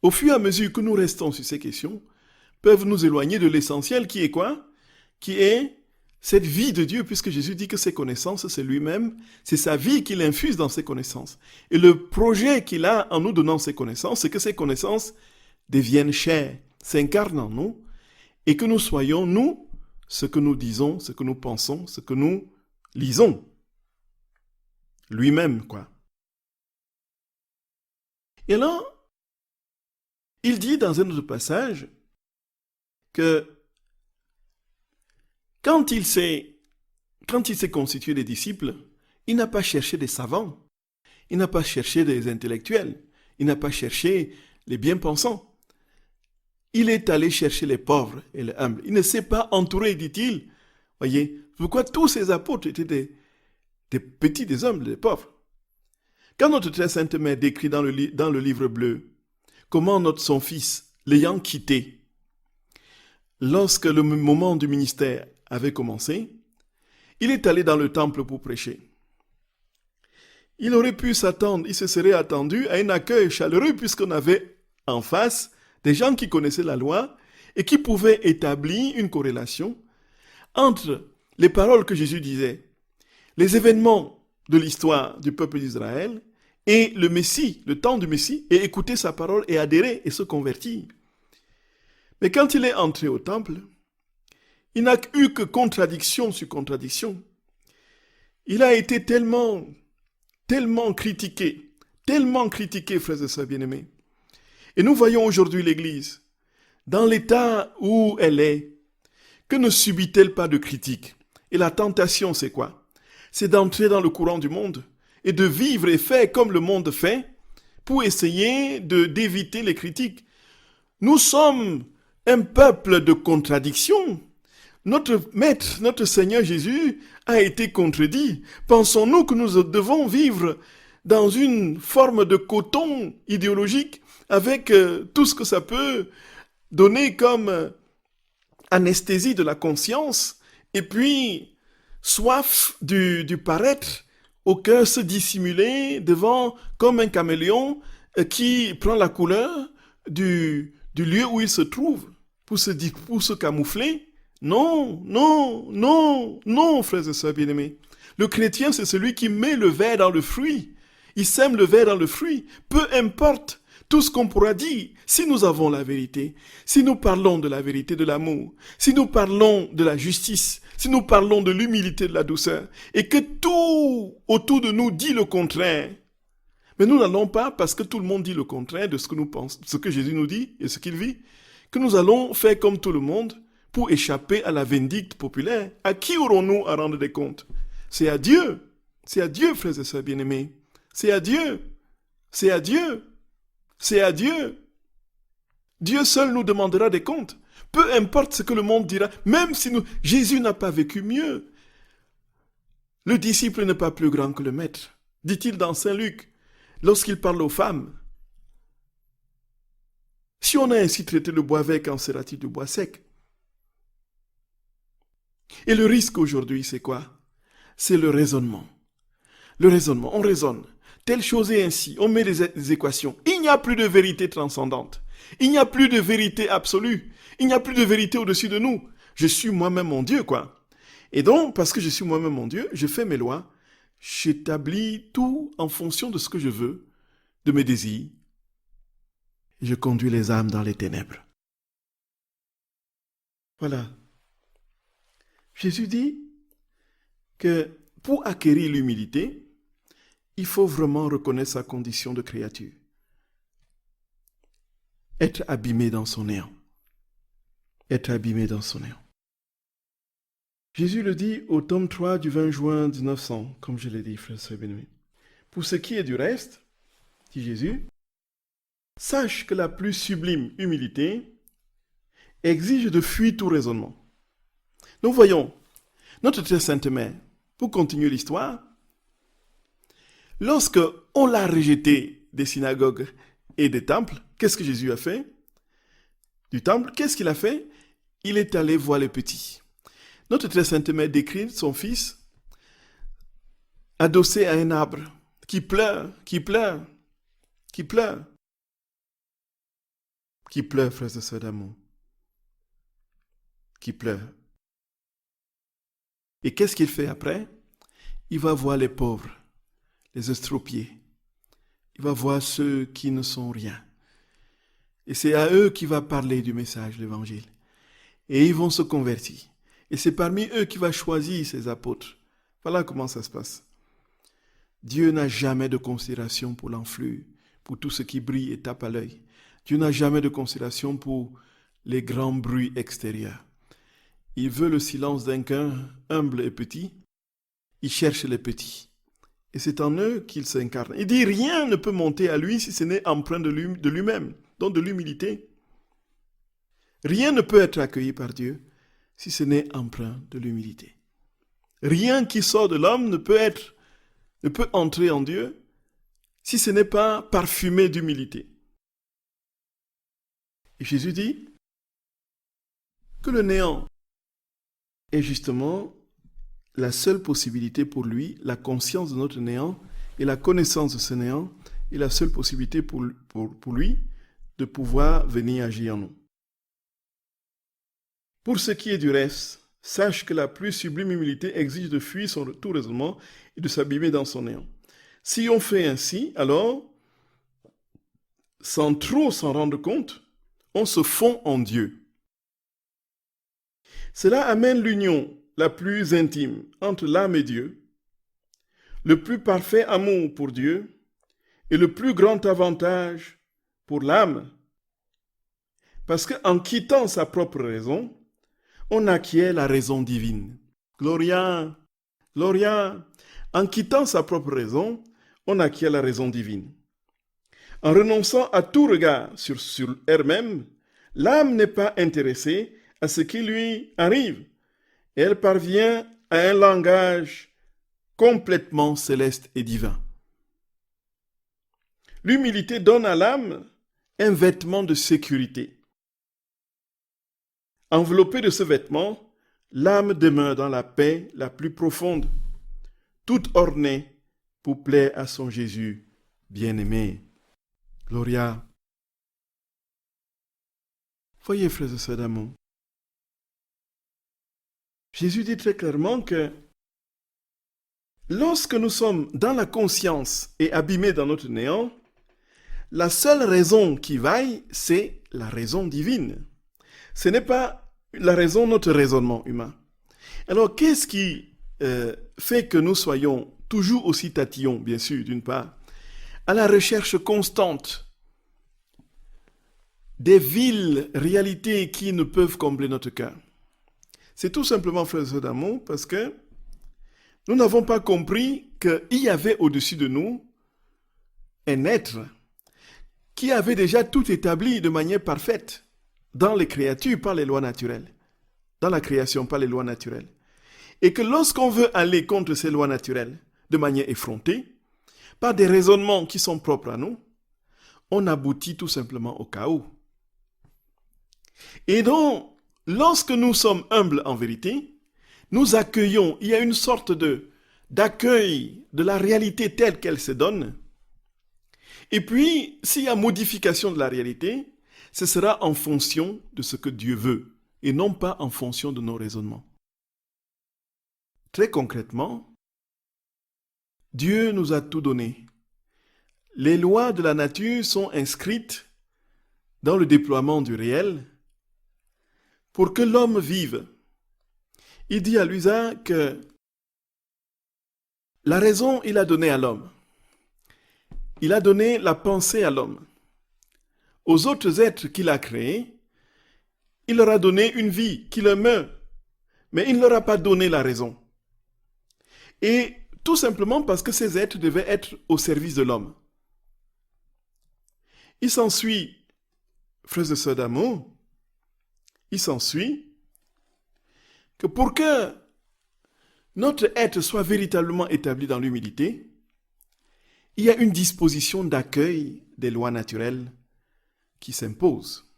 au fur et à mesure que nous restons sur ces questions, peuvent nous éloigner de l'essentiel qui est quoi? Qui est cette vie de Dieu, puisque Jésus dit que ses connaissances, c'est lui-même, c'est sa vie qu'il infuse dans ses connaissances. Et le projet qu'il a en nous donnant ces connaissances, c'est que ces connaissances deviennent chair, s'incarnent en nous, et que nous soyons, nous, ce que nous disons, ce que nous pensons, ce que nous lisons. Lui-même, quoi. Et alors, il dit dans un autre passage que quand il s'est constitué des disciples, il n'a pas cherché des savants, il n'a pas cherché des intellectuels, il n'a pas cherché les bien-pensants. Il est allé chercher les pauvres et les humbles. Il ne s'est pas entouré, dit-il. Voyez, pourquoi tous ces apôtres étaient des petits, des humbles, des pauvres. Quand notre très sainte mère décrit dans le livre bleu comment son fils, l'ayant quitté, lorsque le moment du ministère avait commencé, il est allé dans le temple pour prêcher. Il aurait pu s'attendre, il se serait attendu à un accueil chaleureux puisqu'on avait en face des gens qui connaissaient la loi et qui pouvaient établir une corrélation entre les paroles que Jésus disait, les événements de l'histoire du peuple d'Israël et le Messie, le temps du Messie, et écouter sa parole et adhérer et se convertir. Mais quand il est entré au temple, il n'a eu que contradiction sur contradiction. Il a été tellement critiqué, frères et sœurs bien-aimés. Et nous voyons aujourd'hui l'Église, dans l'état où elle est, que ne subit-elle pas de critiques? Et la tentation, c'est quoi? C'est d'entrer dans le courant du monde et de vivre et faire comme le monde fait pour essayer d'éviter les critiques. Nous sommes un peuple de contradictions. Notre Maître, notre Seigneur Jésus a été contredit. Pensons-nous que nous devons vivre dans une forme de coton idéologique avec tout ce que ça peut donner comme anesthésie de la conscience et puis soif du paraître au cœur se dissimuler devant comme un caméléon qui prend la couleur du lieu où il se trouve pour se camoufler. Non, non, non, non, frères et sœurs bien-aimés. Le chrétien, c'est celui qui met le ver dans le fruit. Il sème le ver dans le fruit. Peu importe tout ce qu'on pourra dire, si nous avons la vérité, si nous parlons de la vérité de l'amour, si nous parlons de la justice, si nous parlons de l'humilité, de la douceur, et que tout autour de nous dit le contraire, mais nous n'allons pas, parce que tout le monde dit le contraire de ce que nous pensons, ce que Jésus nous dit et ce qu'il vit, que nous allons faire comme tout le monde pour échapper à la vindicte populaire. À qui aurons-nous à rendre des comptes? C'est à Dieu. C'est à Dieu, frères et sœurs bien-aimés. C'est à Dieu. C'est à Dieu. C'est à Dieu. Dieu seul nous demandera des comptes. Peu importe ce que le monde dira, même si Jésus n'a pas vécu mieux. Le disciple n'est pas plus grand que le maître, dit-il dans Saint Luc, lorsqu'il parle aux femmes. Si on a ainsi traité le bois vert, qu'en sera-t-il du bois sec? Et le risque aujourd'hui, c'est quoi? C'est le raisonnement. Le raisonnement, on raisonne. Telle chose est ainsi, on met des équations. Il n'y a plus de vérité transcendante. Il n'y a plus de vérité absolue. Il n'y a plus de vérité au-dessus de nous. Je suis moi-même mon Dieu, quoi. Et donc, parce que je suis moi-même mon Dieu, je fais mes lois. J'établis tout en fonction de ce que je veux, de mes désirs. Et je conduis les âmes dans les ténèbres. Voilà. Jésus dit que pour acquérir l'humilité, il faut vraiment reconnaître sa condition de créature. Être abîmé dans son néant. Être abîmé dans son néant. Jésus le dit au tome 3 du 20 juin 1900, comme je l'ai dit, frère Bénué. Pour ce qui est du reste, dit Jésus, sache que la plus sublime humilité exige de fuir tout raisonnement. Nous voyons notre très sainte mère, pour continuer l'histoire, lorsque on l'a rejeté des synagogues et des temples, qu'est-ce que Jésus a fait? Du temple, qu'est-ce qu'il a fait? Il est allé voir les petits. Notre très sainte mère décrit son fils adossé à un arbre, qui pleure, frères et sœurs d'amour, qui pleure. Et qu'est-ce qu'il fait après? Il va voir les pauvres, les estropiés. Il va voir ceux qui ne sont rien. Et c'est à eux qu'il va parler du message de l'évangile. Et ils vont se convertir. Et c'est parmi eux qu'il va choisir ses apôtres. Voilà comment ça se passe. Dieu n'a jamais de considération pour l'enflure, pour tout ce qui brille et tape à l'œil. Dieu n'a jamais de considération pour les grands bruits extérieurs. Il veut le silence d'un cœur humble et petit. Il cherche les petits. Et c'est en eux qu'il s'incarne. Il dit, rien ne peut monter à lui si ce n'est empreint de lui-même, donc de l'humilité. Rien ne peut être accueilli par Dieu si ce n'est empreint de l'humilité. Rien qui sort de l'homme ne peut entrer en Dieu si ce n'est pas parfumé d'humilité. Et Jésus dit que le néant est justement la seule possibilité pour lui, la conscience de notre néant et la connaissance de ce néant est la seule possibilité pour lui de pouvoir venir agir en nous. Pour ce qui est du reste, sache que la plus sublime humilité exige de fuir tout raisonnement et de s'abîmer dans son néant. Si on fait ainsi, alors, sans trop s'en rendre compte, on se fond en Dieu. Cela amène l'union la plus intime entre l'âme et Dieu, le plus parfait amour pour Dieu et le plus grand avantage pour l'âme. Parce qu'en quittant sa propre raison, on acquiert la raison divine. Gloria, Gloria. En quittant sa propre raison, on acquiert la raison divine. En renonçant à tout regard sur elle-même, l'âme n'est pas intéressée à ce qui lui arrive. Et elle parvient à un langage complètement céleste et divin. L'humilité donne à l'âme un vêtement de sécurité. Enveloppée de ce vêtement, l'âme demeure dans la paix la plus profonde, toute ornée pour plaire à son Jésus bien-aimé. Gloria. Voyez, frères et sœurs d'amour, Jésus dit très clairement que lorsque nous sommes dans la conscience et abîmés dans notre néant, la seule raison qui vaille, c'est la raison divine. Ce n'est pas la raison de notre raisonnement humain. Alors, qu'est-ce qui fait que nous soyons toujours aussi tatillons, bien sûr, d'une part, à la recherche constante des viles réalités qui ne peuvent combler notre cœur? C'est tout simplement, frères et sœurs d'amour, parce que nous n'avons pas compris qu'il y avait au-dessus de nous un être qui avait déjà tout établi de manière parfaite dans les créatures par les lois naturelles, dans la création par les lois naturelles. Et que lorsqu'on veut aller contre ces lois naturelles de manière effrontée, par des raisonnements qui sont propres à nous, on aboutit tout simplement au chaos. Et donc, lorsque nous sommes humbles en vérité, nous accueillons, il y a une sorte d'accueil de la réalité telle qu'elle se donne. Et puis, s'il y a modification de la réalité, ce sera en fonction de ce que Dieu veut et non pas en fonction de nos raisonnements. Très concrètement, Dieu nous a tout donné. Les lois de la nature sont inscrites dans le déploiement du réel pour que l'homme vive. Il dit à Luisa que la raison, il a donné à l'homme. Il a donné la pensée à l'homme. Aux autres êtres qu'il a créés, il leur a donné une vie qui leur meurt, mais il ne leur a pas donné la raison. Et tout simplement parce que ces êtres devaient être au service de l'homme. Il s'ensuit, frères et sœurs d'amour, il s'ensuit que pour que notre être soit véritablement établi dans l'humilité, il y a une disposition d'accueil des lois naturelles qui s'impose.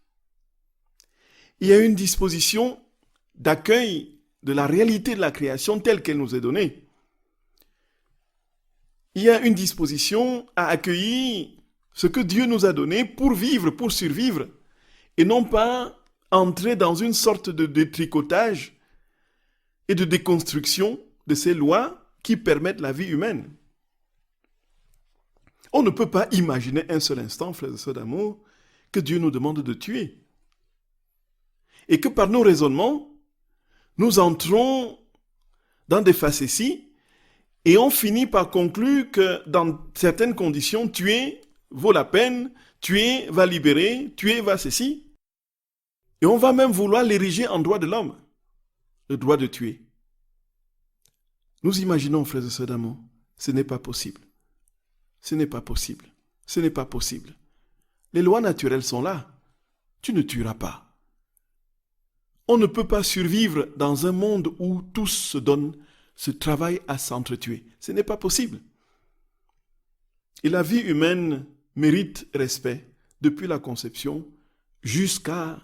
Il y a une disposition d'accueil de la réalité de la création telle qu'elle nous est donnée. Il y a une disposition à accueillir ce que Dieu nous a donné pour vivre, pour survivre, et non pas entrer dans une sorte de détricotage et de déconstruction de ces lois qui permettent la vie humaine. On ne peut pas imaginer un seul instant, frères et sœurs d'amour, que Dieu nous demande de tuer. Et que par nos raisonnements, nous entrons dans des facéties et on finit par conclure que dans certaines conditions, tuer vaut la peine, tuer va libérer, tuer va ceci. Et on va même vouloir l'ériger en droit de l'homme, le droit de tuer. Nous imaginons, frères et sœurs d'amour, ce n'est pas possible. Ce n'est pas possible. Ce n'est pas possible. Les lois naturelles sont là. Tu ne tueras pas. On ne peut pas survivre dans un monde où tous se donnent, se travaillent à s'entretuer. Ce n'est pas possible. Et la vie humaine mérite respect depuis la conception jusqu'à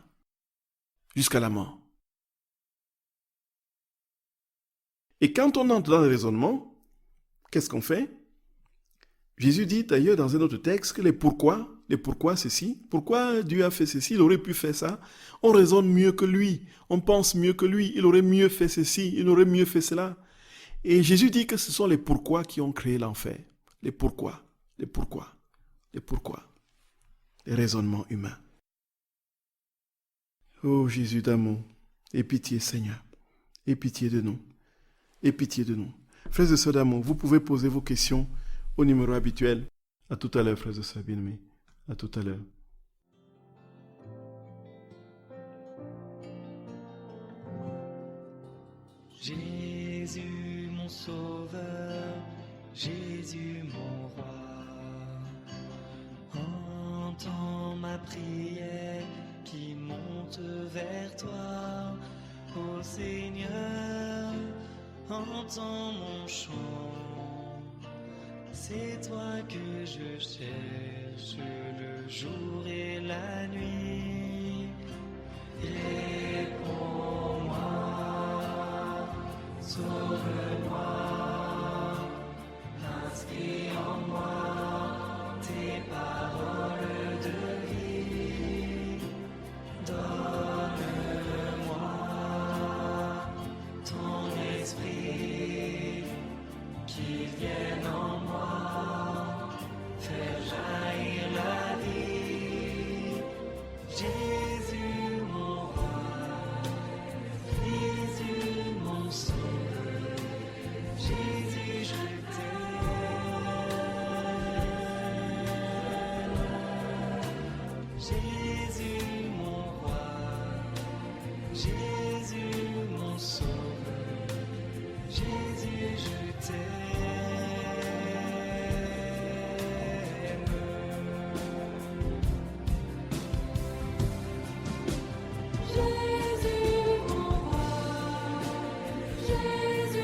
la mort. Et quand on entre dans le raisonnement, qu'est-ce qu'on fait? Jésus dit d'ailleurs dans un autre texte que les pourquoi ceci, pourquoi Dieu a fait ceci, il aurait pu faire ça. On raisonne mieux que lui, on pense mieux que lui, il aurait mieux fait ceci, il aurait mieux fait cela. Et Jésus dit que ce sont les pourquoi qui ont créé l'enfer. Les pourquoi, les raisonnements humains. Oh Jésus d'amour, aie pitié Seigneur, aie pitié de nous, aie pitié de nous. Frères et sœurs d'amour, vous pouvez poser vos questions au numéro habituel. À tout à l'heure, frères et sœurs bien-aimés. À tout à l'heure. Jésus mon sauveur, Jésus mon roi, entends ma prière qui monte vers toi. Ô Seigneur, entends mon chant. C'est toi que je cherche le jour et la nuit. Réponds-moi, sauve-moi, inscris en moi tes paroles de vie. Donne-moi ton esprit, qu'il vienne en moi, faire jaillir la vie. Jésus mon roi, Jésus mon sauveur, Jésus je t'aime. Jésus mon roi, Jésus mon sauveur, Jésus je t'aime. Jésus mon roi, Jésus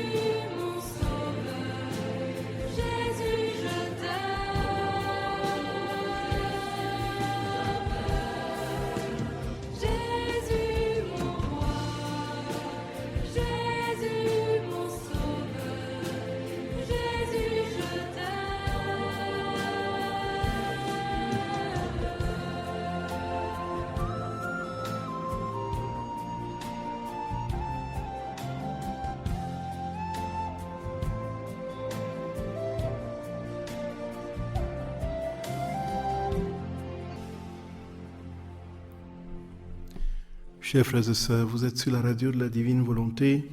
Chers frères et sœurs, vous êtes sur la radio de la Divine Volonté,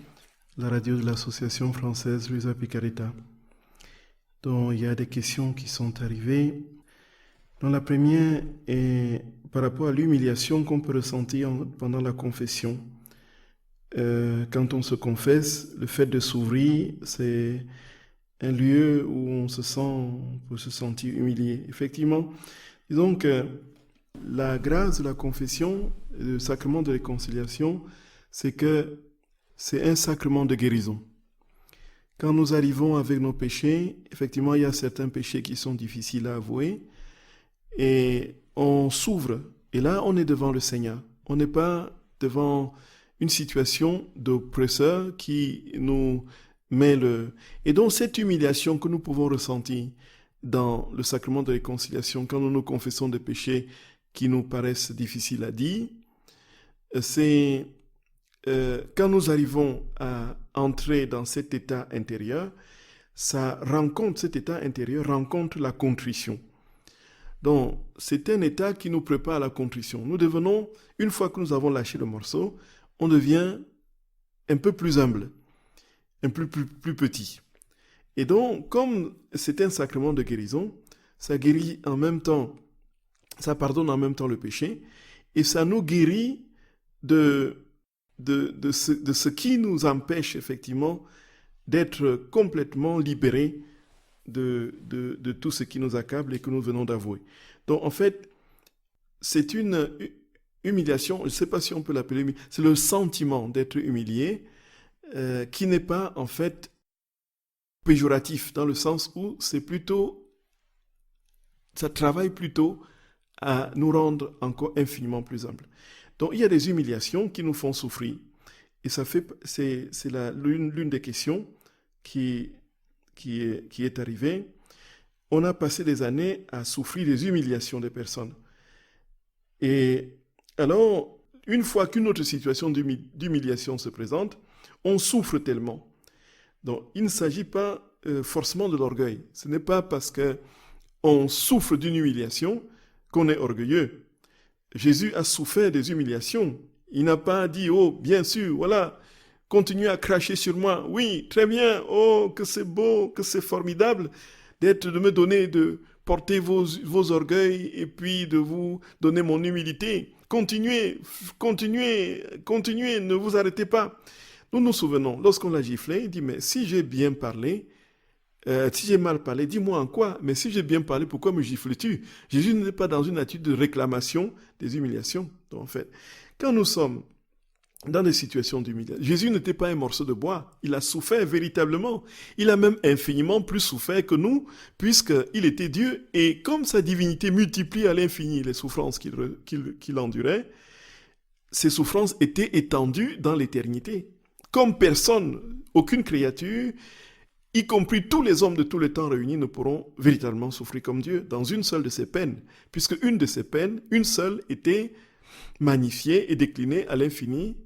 la radio de l'Association française Luisa Picaretta, dont il y a des questions qui sont arrivées. Dans la première est par rapport à l'humiliation qu'on peut ressentir pendant la confession. Quand on se confesse, le fait de s'ouvrir, c'est un lieu où on peut se sentir humilié. Effectivement, disons que la grâce de la confession, le sacrement de réconciliation, c'est que c'est un sacrement de guérison. Quand nous arrivons avec nos péchés, effectivement, il y a certains péchés qui sont difficiles à avouer et on s'ouvre. Et là, on est devant le Seigneur. On n'est pas devant une situation d'oppresseur qui nous met le... Et donc, cette humiliation que nous pouvons ressentir dans le sacrement de réconciliation, quand nous nous confessons des péchés qui nous paraissent difficiles à dire, c'est quand nous arrivons à entrer dans cet état intérieur, cet état intérieur rencontre la contrition. Donc, c'est un état qui nous prépare à la contrition. Nous devenons, une fois que nous avons lâché le morceau, on devient un peu plus humble, un peu plus petit. Et donc, comme c'est un sacrement de guérison, ça guérit en même temps, ça pardonne en même temps le péché, et ça nous guérit de ce qui nous empêche effectivement d'être complètement libérés de tout ce qui nous accable et que nous venons d'avouer. Donc en fait, c'est une humiliation, je ne sais pas si on peut l'appeler, c'est le sentiment d'être humilié qui n'est pas en fait péjoratif, dans le sens où c'est plutôt, ça travaille plutôt à nous rendre encore infiniment plus humbles. Donc il y a des humiliations qui nous font souffrir. Et c'est l'une des questions qui est arrivée. On a passé des années à souffrir des humiliations des personnes. Et alors, une fois qu'une autre situation d'humiliation se présente, on souffre tellement. Donc il ne s'agit pas forcément de l'orgueil. Ce n'est pas parce qu'on souffre d'une humiliation qu'on est orgueilleux. Jésus a souffert des humiliations. Il n'a pas dit, oh, bien sûr, voilà, continuez à cracher sur moi. Oui, très bien, oh, que c'est beau, que c'est formidable de me donner, de porter vos orgueils et puis de vous donner mon humilité. Continuez, ne vous arrêtez pas. Nous nous souvenons, lorsqu'on l'a giflé, il dit, mais si j'ai bien parlé, si j'ai mal parlé, dis-moi en quoi. Mais si j'ai bien parlé, pourquoi me gifles-tu? Jésus n'est pas dans une attitude de réclamation des humiliations. Donc, en fait, quand nous sommes dans des situations d'humiliation, Jésus n'était pas un morceau de bois. Il a souffert véritablement. Il a même infiniment plus souffert que nous, puisqu'il était Dieu. Et comme sa divinité multiplie à l'infini les souffrances qu'il endurait, ces souffrances étaient étendues dans l'éternité. Comme personne, aucune créature, y compris tous les hommes de tous les temps réunis, ne pourront véritablement souffrir comme Dieu dans une seule de ses peines, puisque une de ces peines, une seule, était magnifiée et déclinée à l'infini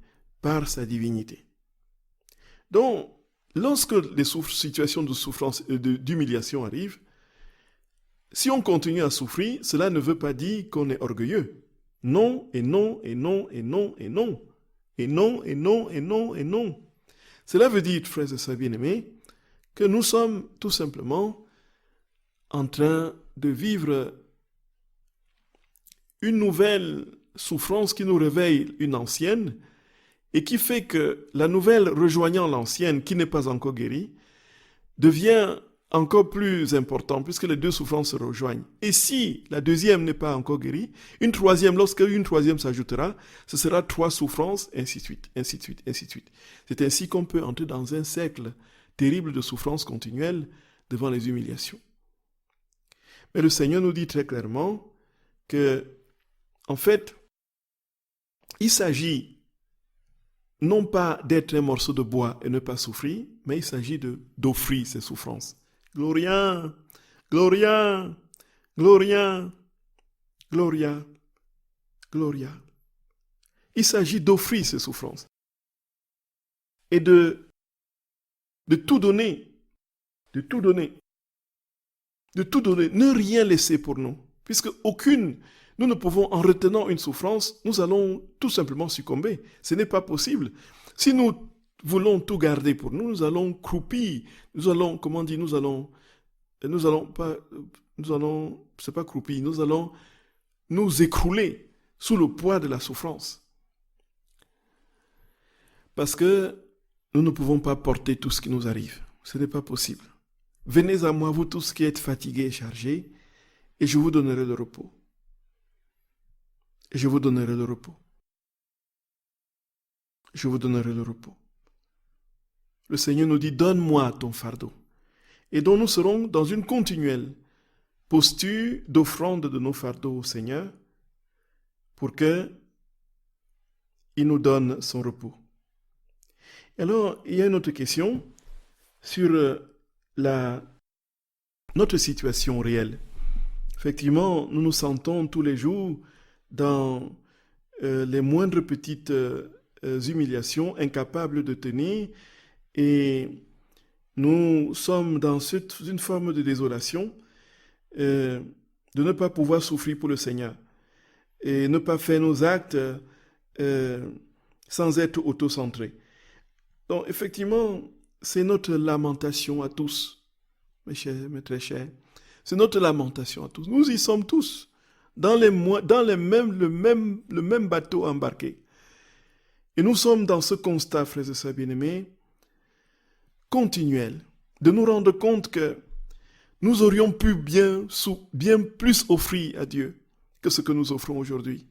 par sa divinité. Donc, lorsque les situations de souffrance et d'humiliation arrivent, si on continue à souffrir, cela ne veut pas dire qu'on est orgueilleux. Non, et non, et non, et non, et non. Et non, et non, et non, et non. Cela veut dire, frères et sœurs bien-aimés, que nous sommes tout simplement en train de vivre une nouvelle souffrance qui nous réveille une ancienne et qui fait que la nouvelle rejoignant l'ancienne qui n'est pas encore guérie devient encore plus important puisque les deux souffrances se rejoignent. Et si la deuxième n'est pas encore guérie, une troisième, lorsque une troisième s'ajoutera, ce sera 3 souffrances, ainsi de suite, ainsi de suite, ainsi de suite. C'est ainsi qu'on peut entrer dans un cercle terrible de souffrance continuelle devant les humiliations. Mais le Seigneur nous dit très clairement que, en fait, il s'agit non pas d'être un morceau de bois et ne pas souffrir, mais il s'agit d'offrir ces souffrances. Gloria, Gloria, Gloria, Gloria, Gloria. Il s'agit d'offrir ces souffrances et de tout donner, de tout donner, ne rien laisser pour nous, puisque nous ne pouvons, en retenant une souffrance, nous allons tout simplement succomber. Ce n'est pas possible. Si nous voulons tout garder pour nous, nous allons croupir. Nous allons, comment on dit, c'est pas croupir, nous allons nous écrouler sous le poids de la souffrance. Parce que nous ne pouvons pas porter tout ce qui nous arrive. Ce n'est pas possible. Venez à moi, vous tous qui êtes fatigués et chargés, et je vous donnerai le repos. Et je vous donnerai le repos. Je vous donnerai le repos. Le Seigneur nous dit, donne-moi ton fardeau. Et donc nous serons dans une continuelle posture d'offrande de nos fardeaux au Seigneur pour qu'il nous donne son repos. Alors, il y a une autre question sur notre situation réelle. Effectivement, nous nous sentons tous les jours dans les moindres petites humiliations, incapables de tenir, et nous sommes dans une forme de désolation, de ne pas pouvoir souffrir pour le Seigneur et ne pas faire nos actes sans être auto-centrés. Donc, effectivement, c'est notre lamentation à tous, mes très chers. C'est notre lamentation à tous. Nous y sommes tous, dans le même bateau embarqué. Et nous sommes dans ce constat, frères et sœurs bien-aimés, continuel, de nous rendre compte que nous aurions pu bien plus offrir à Dieu que ce que nous offrons aujourd'hui.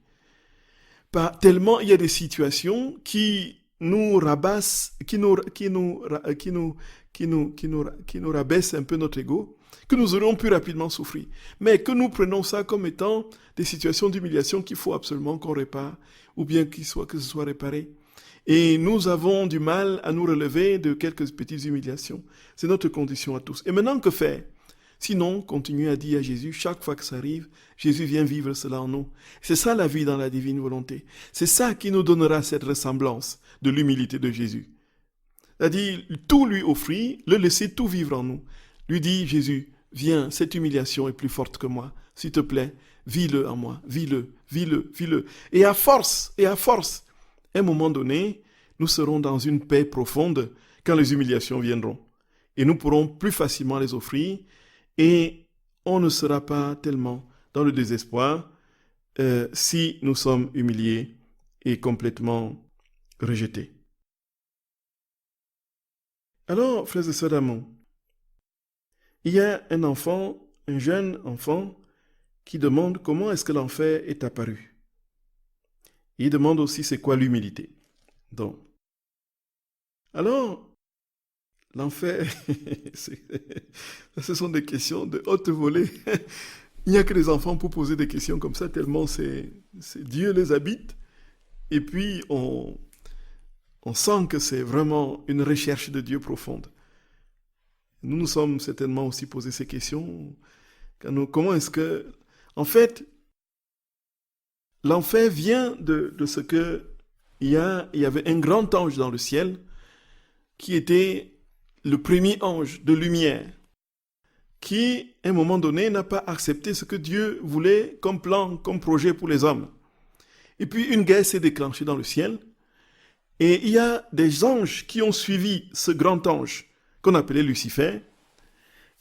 Tellement il y a des situations qui nous rabaissent, qui nous rabaissent un peu notre ego, que nous aurions pu rapidement souffrir. Mais que nous prenons ça comme étant des situations d'humiliation qu'il faut absolument qu'on répare, ou bien que ce soit réparé. Et nous avons du mal à nous relever de quelques petites humiliations. C'est notre condition à tous. Et maintenant, que faire? Sinon, continuez à dire à Jésus, chaque fois que ça arrive, Jésus vient vivre cela en nous. C'est ça la vie dans la divine volonté. C'est ça qui nous donnera cette ressemblance de l'humilité de Jésus. C'est-à-dire, tout lui offrir, le laisser tout vivre en nous. Lui dire, Jésus, viens, cette humiliation est plus forte que moi. S'il te plaît, vis-le en moi, vis-le. Et à force, à un moment donné, nous serons dans une paix profonde quand les humiliations viendront. Et nous pourrons plus facilement les offrir et on ne sera pas tellement dans le désespoir si nous sommes humiliés et complètement rejetés. Alors, frères et sœurs d'amour, il y a un jeune enfant, qui demande comment est-ce que l'enfer est apparu. Il demande aussi c'est quoi l'humilité. Donc, alors, l'enfer, ce sont des questions de haute volée. Il n'y a que des enfants pour poser des questions comme ça, tellement c'est Dieu les habite. Et puis, on sent que c'est vraiment une recherche de Dieu profonde. Nous nous sommes certainement aussi posé ces questions. Comment est-ce que... En fait, l'enfer vient de ce que il y avait un grand ange dans le ciel qui était le premier ange de lumière, qui, à un moment donné, n'a pas accepté ce que Dieu voulait comme plan, comme projet pour les hommes. Et puis, une guerre s'est déclenchée dans le ciel, et il y a des anges qui ont suivi ce grand ange, qu'on appelait Lucifer.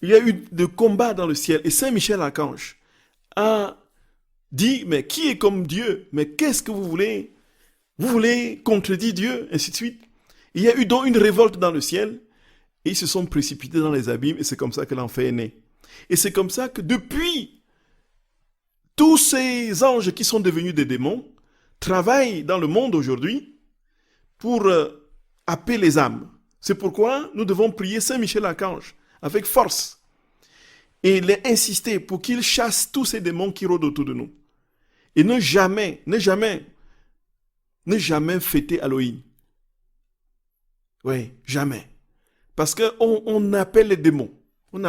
Il y a eu des combats dans le ciel, et Saint Michel Archange a dit, mais qui est comme Dieu? Mais qu'est-ce que vous voulez? Vous voulez contredire Dieu? Ainsi de suite. Il y a eu donc une révolte dans le ciel, et ils se sont précipités dans les abîmes, et c'est comme ça que l'enfer est né. Et c'est comme ça que depuis, tous ces anges qui sont devenus des démons travaillent dans le monde aujourd'hui pour appeler les âmes. C'est pourquoi nous devons prier Saint Michel Archange avec force et les insister pour qu'il chasse tous ces démons qui rôdent autour de nous. Et ne jamais fêter Halloween. Oui, jamais. Parce qu'on appelle les démons. On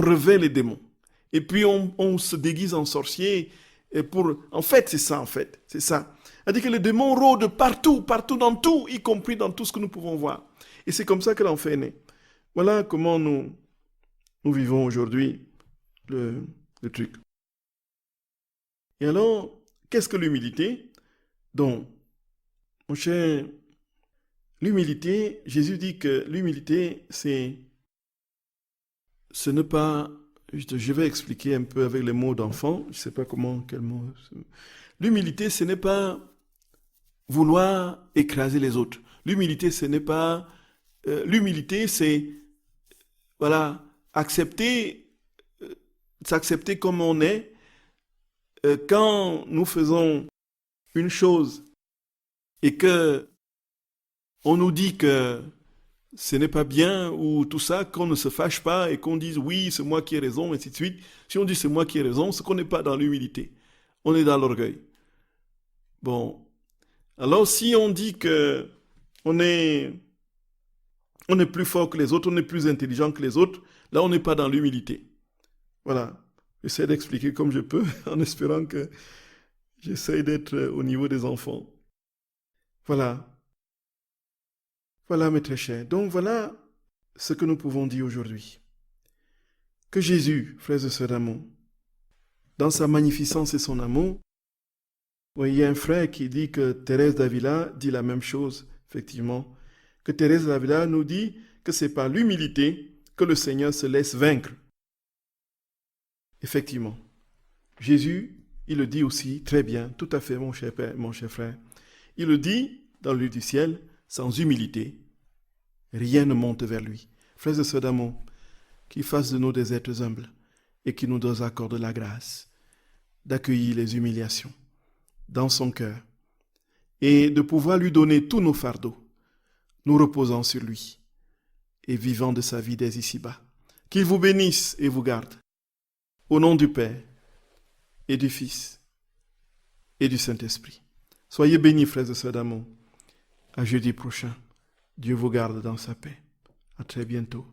réveille les démons. Et puis on se déguise en sorcier. En fait, c'est ça. C'est-à-dire que les démons rôdent partout, dans tout, y compris dans tout ce que nous pouvons voir. Et c'est comme ça que l'enfer est né. Voilà comment nous vivons aujourd'hui le truc. Et alors, qu'est-ce que l'humilité? Donc, mon cher, l'humilité, Jésus dit que l'humilité, ce n'est pas, je vais expliquer un peu avec les mots d'enfant, je ne sais pas quel mot. L'humilité, ce n'est pas vouloir écraser les autres. L'humilité, ce n'est pas, l'humilité, c'est, voilà, s'accepter comme on est. Quand nous faisons une chose et que on nous dit que ce n'est pas bien ou tout ça, qu'on ne se fâche pas et qu'on dise oui, c'est moi qui ai raison, et ainsi de suite. Si on dit c'est moi qui ai raison, c'est qu'on n'est pas dans l'humilité. On est dans l'orgueil. Bon. Alors si on dit que on est plus fort que les autres, on est plus intelligent que les autres, là on n'est pas dans l'humilité. Voilà. J'essaie d'expliquer comme je peux en espérant que j'essaie d'être au niveau des enfants. Voilà. Voilà mes très chers. Donc voilà ce que nous pouvons dire aujourd'hui. Que Jésus, frères et sœurs d'amour, dans sa magnificence et son amour, il y a un frère qui dit que Thérèse d'Avila dit la même chose, effectivement, que Thérèse d'Avila nous dit que c'est par l'humilité que le Seigneur se laisse vaincre. Effectivement. Jésus, il le dit aussi très bien, tout à fait mon cher père, mon cher frère. Il le dit dans le lieu du ciel, sans humilité, rien ne monte vers lui. Frères et sœurs d'amour, qu'il fasse de nous des êtres humbles et qu'il nous accorde la grâce d'accueillir les humiliations dans son cœur et de pouvoir lui donner tous nos fardeaux, nous reposant sur lui et vivant de sa vie dès ici-bas. Qu'il vous bénisse et vous garde. Au nom du Père et du Fils et du Saint-Esprit. Soyez bénis, frères et sœurs d'amour. À jeudi prochain. Dieu vous garde dans sa paix. À très bientôt.